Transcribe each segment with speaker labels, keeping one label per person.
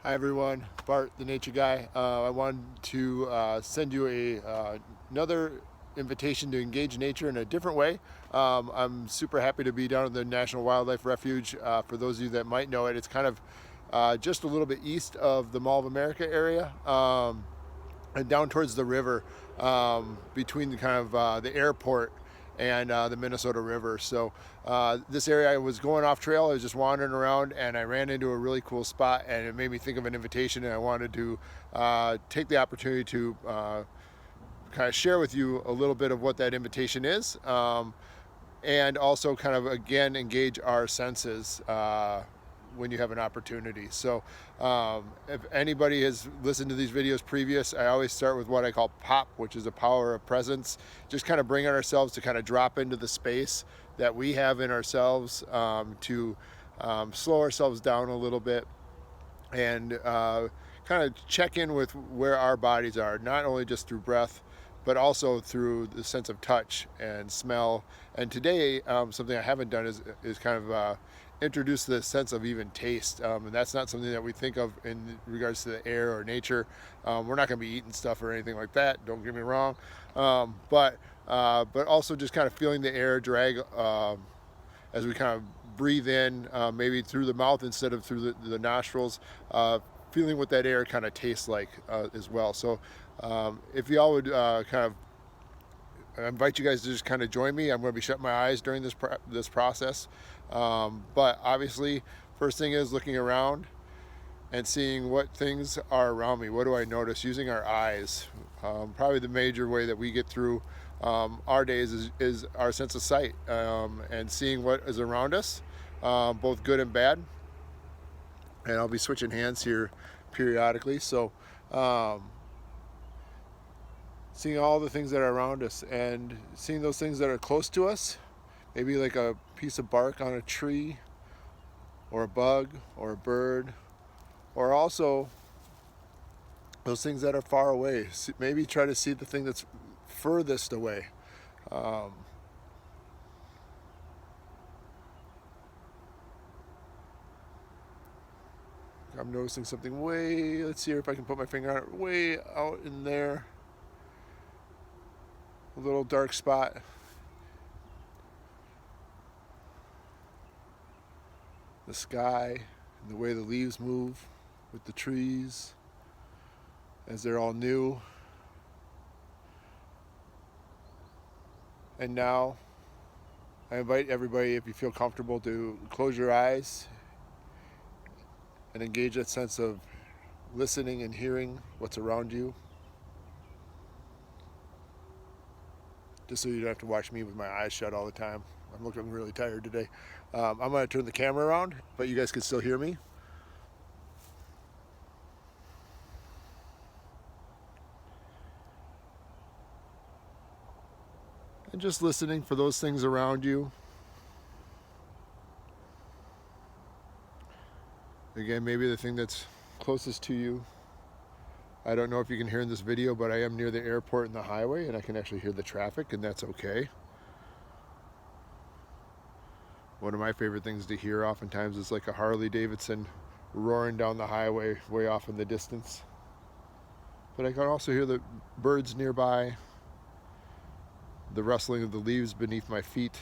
Speaker 1: Hi everyone, Bart, the Nature Guy. I wanted to send you another invitation to engage nature in a different way. I'm super happy to be down at the National Wildlife Refuge. For those of you that might know it, it's kind of just a little bit east of the Mall of America area, and down towards the river, between the kind of the airport and the Minnesota River. So this area, I was going off trail. I was just wandering around, and I ran into a really cool spot, and it made me think of an invitation. And I wanted to take the opportunity to kind of share with you a little bit of what that invitation is, and also kind of again engage our senses when you have an opportunity. So if anybody has listened to these videos previous, I always start with what I call POP, which is the power of presence. Just kind of bring ourselves to kind of drop into the space that we have in ourselves, to slow ourselves down a little bit, and kind of check in with where our bodies are, not only just through breath, but also through the sense of touch and smell. And today, something I haven't done is kind of introduce the sense of even taste. And that's not something that we think of in regards to the air or nature. We're not going to be eating stuff or anything like that, don't get me wrong. But also just kind of feeling the air drag as we kind of breathe in, maybe through the mouth instead of through the nostrils, feeling what that air kind of tastes like as well. So if y'all would kind of, I invite you guys to just kind of join me. I'm going to be shutting my eyes during this process. But obviously, first thing is looking around and seeing what things are around me. What do I notice? Using our eyes. Probably the major way that we get through our days is our sense of sight, and seeing what is around us, both good and bad. And I'll be switching hands here periodically. So seeing all the things that are around us and seeing those things that are close to us, maybe like a piece of bark on a tree, or a bug, or a bird, or also those things that are far away. Maybe try to see the thing that's furthest away. I'm noticing something way, let's see if I can put my finger on it, way out in there. A little dark spot. The sky and the way the leaves move with the trees as they're all new. And now I invite everybody, if you feel comfortable, to close your eyes and engage that sense of listening and hearing what's around you. Just so you don't have to watch me with my eyes shut all the time. I'm looking really tired today. I'm going to turn the camera around, but you guys can still hear me. And just listening for those things around you. Again, maybe the thing that's closest to you. I don't know if you can hear in this video, but I am near the airport and the highway, and I can actually hear the traffic, and that's okay. One of my favorite things to hear oftentimes is like a Harley Davidson roaring down the highway way off in the distance. But I can also hear the birds nearby, the rustling of the leaves beneath my feet,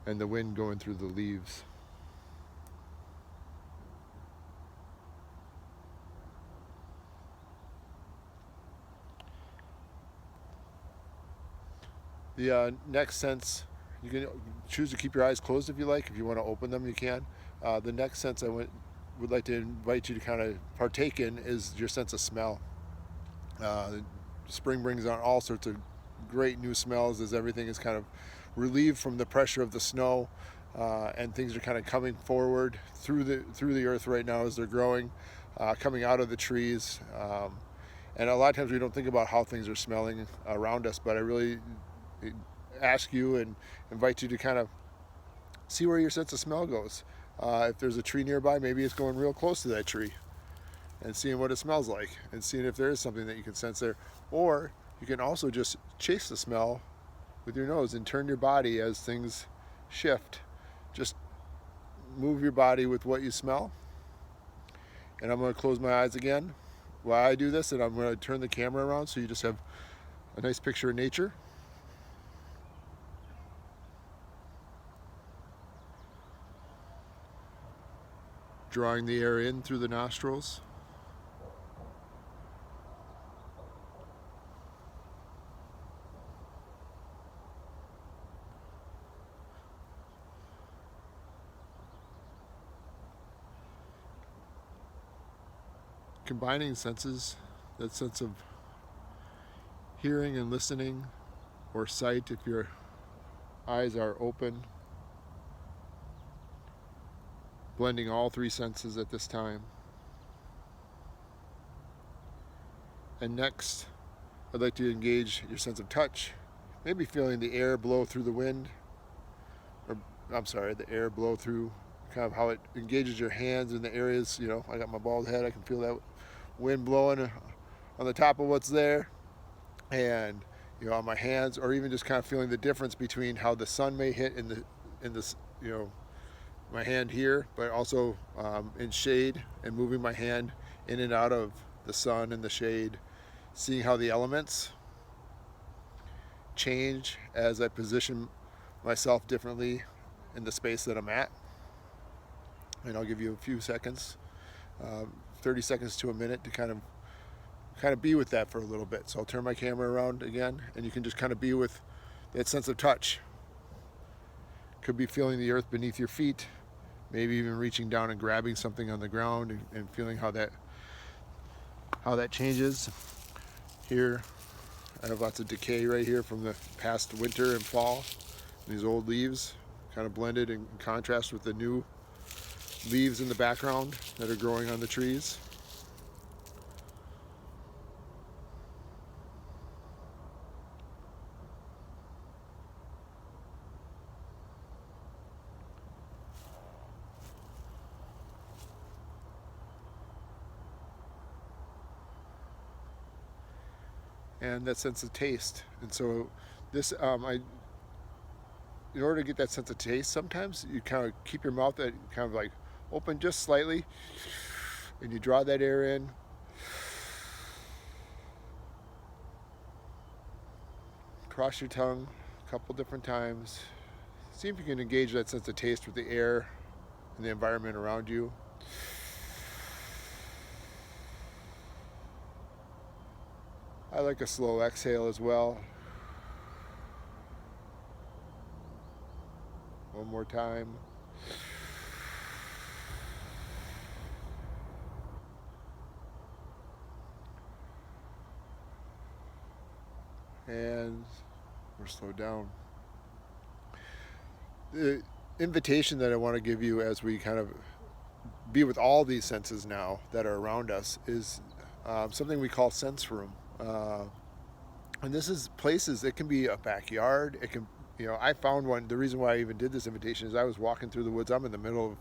Speaker 1: and the wind going through the leaves. The next sense, you can choose to keep your eyes closed if you like. If you want to open them, you can. The next sense I would like to invite you to kind of partake in is your sense of smell. Spring brings on all sorts of great new smells as everything is kind of relieved from the pressure of the snow, and things are kind of coming forward through the earth right now as they're growing, coming out of the trees. And a lot of times we don't think about how things are smelling around us, but I really ask you and invite you to kind of see where your sense of smell goes. If there's a tree nearby, maybe it's going real close to that tree and seeing what it smells like and seeing if there is something that you can sense there. Or you can also just chase the smell with your nose and turn your body as things shift. Just move your body with what you smell And I'm going to close my eyes again while I do this, and I'm going to turn the camera around so you just have a nice picture of nature. Drawing the air in through the nostrils. Combining senses, that sense of hearing and listening, or sight if your eyes are open. Blending all three senses at this time. And next, I'd like to engage your sense of touch. Maybe feeling the air blow through the wind, or I'm sorry, the air blow through, kind of how it engages your hands in the areas, you know, I got my bald head, I can feel that wind blowing on the top of what's there, and you know, on my hands, or even just kind of feeling the difference between how the sun may hit in this, you know, my hand here, but also in shade, and moving my hand in and out of the sun and the shade, seeing how the elements change as I position myself differently in the space that I'm at. And I'll give you a few seconds, 30 seconds to a minute to kind of be with that for a little bit. So I'll turn my camera around again, and you can just kind of be with that sense of touch. Could be feeling the earth beneath your feet, maybe even reaching down and grabbing something on the ground and feeling how that changes. Here, I have lots of decay right here from the past winter and fall. These old leaves kind of blended in contrast with the new leaves in the background that are growing on the trees. And that sense of taste. And so this, in order to get that sense of taste, sometimes you kind of keep your mouth kind of like open just slightly, and you draw that air in. Cross your tongue a couple different times. See if you can engage that sense of taste with the air and the environment around you. I like a slow exhale as well. One more time. And we're slowed down. The invitation that I want to give you as we kind of be with all these senses now that are around us is something we call sense room. And this is places, it can be a backyard, it can, you know, I found one, the reason why I even did this invitation is I was walking through the woods. I'm in the middle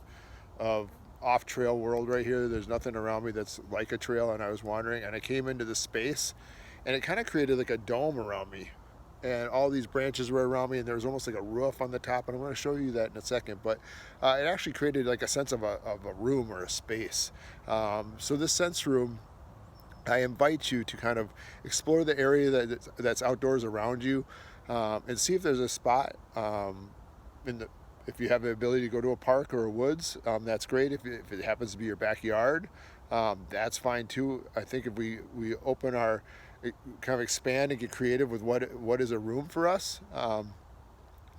Speaker 1: of off-trail world right here. There's nothing around me that's like a trail, and I was wandering, and I came into this space, and it kind of created like a dome around me. And all these branches were around me, and there was almost like a roof on the top, and I'm going to show you that in a second. But it actually created like a sense of a room or a space. So this sense room, I invite you to kind of explore the area that's outdoors around you, and see if there's a spot if you have the ability to go to a park or a woods, that's great. If it happens to be your backyard, that's fine too. I think if we open our, kind of expand and get creative with what is a room for us,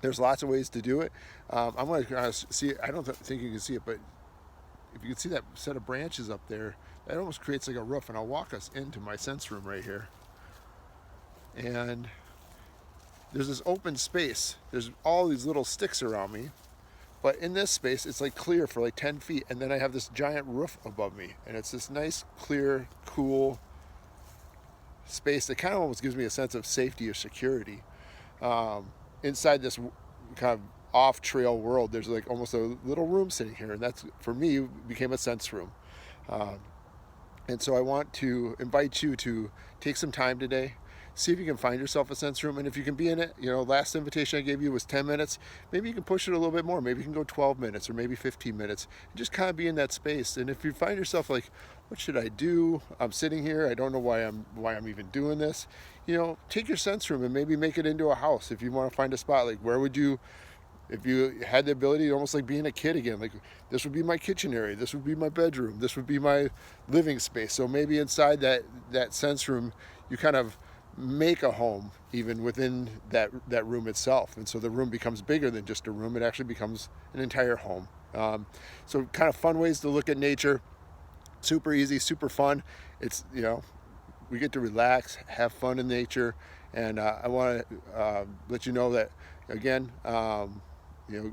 Speaker 1: there's lots of ways to do it. I'm going to see, I don't think you can see it, but if you can see that set of branches up there, that almost creates like a roof, and I'll walk us into my sense room right here. And there's this open space. There's all these little sticks around me, but in this space, it's like clear for like 10 feet, and then I have this giant roof above me, and it's this nice, clear, cool space that kind of almost gives me a sense of safety or security. Inside this kind of off-trail world, there's like almost a little room sitting here, and that's, for me, became a sense room. And so I want to invite you to take some time today see if you can find yourself a sense room. And if you can be in it, last invitation I gave you was 10 minutes. Maybe you can push it a little bit more. Maybe you can go 12 minutes or maybe 15 minutes and just kind of be in that space. And if you find yourself like, what should I do? I'm sitting here. I don't know why I'm even doing this. Take your sense room and maybe make it into a house. If you want to find a spot, like where would you, if you had the ability, almost like being a kid again, like this would be my kitchen area, this would be my bedroom, this would be my living space. So maybe inside that sense room, you kind of make a home even within that room itself. And so the room becomes bigger than just a room. It actually becomes an entire home. So kind of fun ways to look at nature. Super easy, super fun. It's, we get to relax, have fun in nature. And I want to let you know that, again,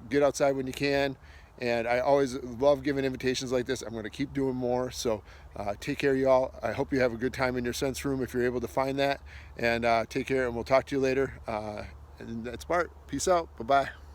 Speaker 1: get outside when you can. And I always love giving invitations like this. I'm going to keep doing more. So take care, y'all. I hope you have a good time in your sense room if you're able to find that. And take care, and we'll talk to you later. And that's Bart. Peace out. Bye-bye.